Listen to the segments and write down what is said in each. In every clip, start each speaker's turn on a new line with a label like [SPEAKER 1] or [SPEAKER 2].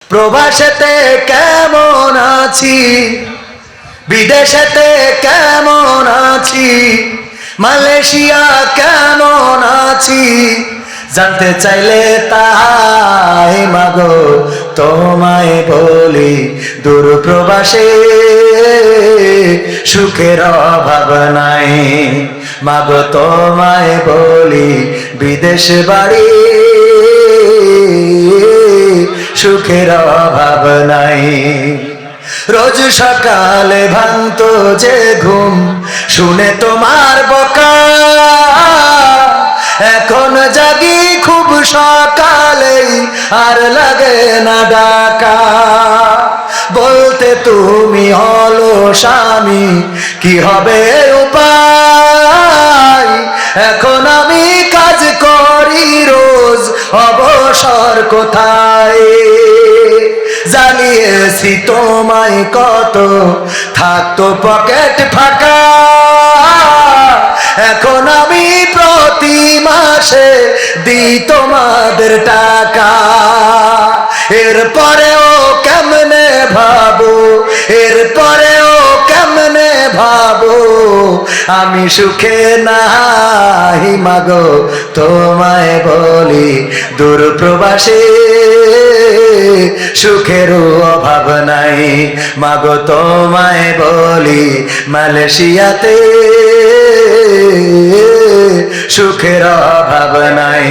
[SPEAKER 1] প্রবাসেতে কেমন আছি, বিদেশেতে কেমন আছি, মালয়েশিয়া কেমন আছি, জানতে চাইলে তাই মাগো তোমায় বলি, দূর প্রবাসে সুখের অভাব নাই। মাগো তোমায় বলি, বিদেশ বাড়ি সুখের অভাব নাই। রোজ সকালে ভাঙতো যে ঘুম শুনে তোমার বকা, এখন জাগি খুব সকালেই আর লাগে না ডাকা। বলতে তুমি হলো স্বামী, কি হবে উপায়, এখন আমি কাজ করি রোজ, অবসর কোথায়। জ্বালিয়েছি তোমায় কত, থাকতো পকেট ফাঁকা, এখন আমি প্রতি মাসে দিই তোমাদের টাকা। এরপরেও কেমনে ভাবো, এরপরেও কেমনে ভাবো, আমি সুখে নাই। মাগো তোমায় বলি, দূর প্রবাসে সুখেরও অভাব নাই। মাগো তোমায় বলি, মালয়েশিয়াতে সুখের অভাব নাই।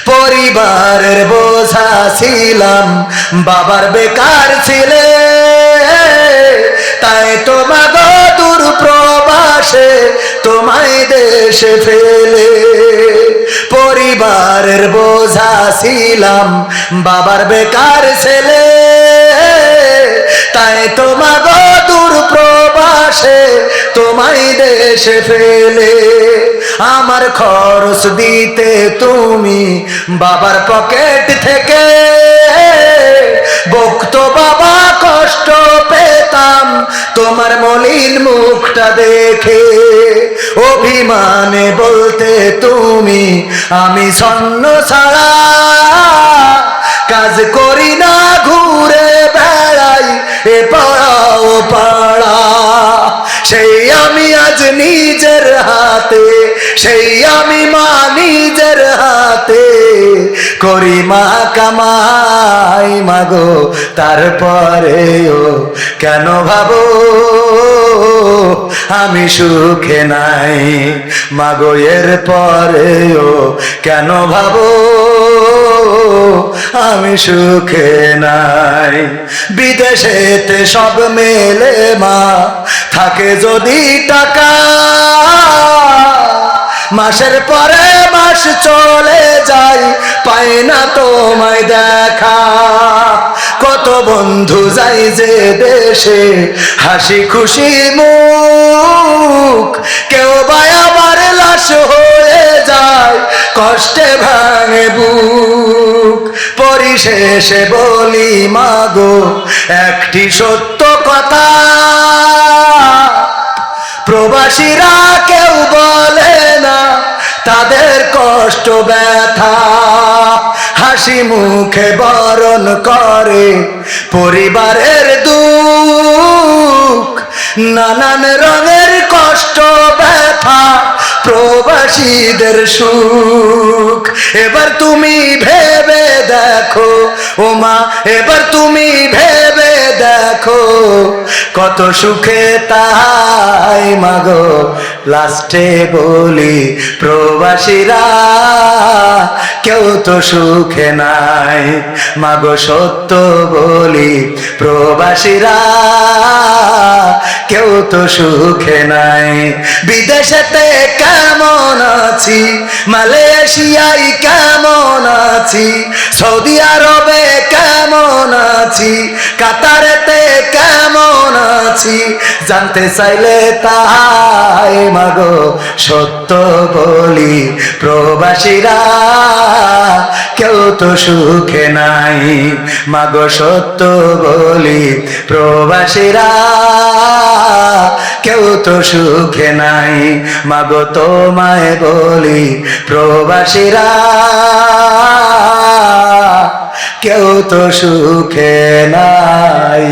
[SPEAKER 1] পরিবারের বোঝা ছিলাম, বাবার বেকার ছিলে, তাই তো মাগো দূর প্রবাসে তোমায় দেশে ফেলে। পরিবারের বোঝা ছিলাম, বাবার বেকার ছেলে, তাই তো মাগো দূর প্রবাসে তোমায় দেশে ফেলে। আমার খরচ দিতে তুমি বাবার পকেট থেকে, বকতো বাবা কষ্ট পেতাম তোমার মলিন মুখটা দেখে। অভিমানে বলতে তুমি আমি ছন্ন ছাড়া, কাজ করি না ঘুরে বেড়াই এ পাড়া ও পাড়া। সেই আমি আজ নিজের হাতে, সেই আমি মা নিজের হাতে করি মা কামাই। মাগো তারপরেও কেন ভাবো আমি সুখে নাই। মাগো এর পরেও কেন ভাবো আমি সুখে নাই। বিদেশেতে সব মেলে মা, থাকে যদি টাকা, মাসের পরে মাস চলে যায়, পাই না তোমায় দেখা। কত বন্ধু যাই যে দেশে, হাসি খুশি মুখ, কেউ বা আবার লাশ হয়ে যায়, কষ্টে ভাঙে বুক। পরিশেষে বলি মাগো একটি সত্য কথা, প্রবাসীরা কেউ বলে না তাদের কষ্ট ব্যথা। হাসি মুখে বরণ করে পরিবারের দুঃখ, নানান রঙের কষ্ট ব্যথা প্রবাসীদের সুখ। এবার তুমি ভেবে দেখো ও মা, এবার তুমি ভেবে দেখো কত সুখে তাই। মাগো লাস্টে বলি, প্রবাসীরা কেউ তো সুখে নাই। মাগো সত্য বলি, প্রবাসীরা কেউ তো সুখে নাই। বিদেশেতে কেমন আছি, মালয়েশিয়ায় কেমন আছি, সৌদি আরবে কেমন আছি, কাতারেতে কেমন আছি, জানতে চাইলে তাই মাগো সত্য বলি, প্রবাসীরা কেউ তো সুখে নাই। মাগো সত্য বলি, প্রবাসীরা কেউ তো সুখে নাই। মাগো তোমায় বলি, প্রবাসীরা কেউ তো সুখে নাই।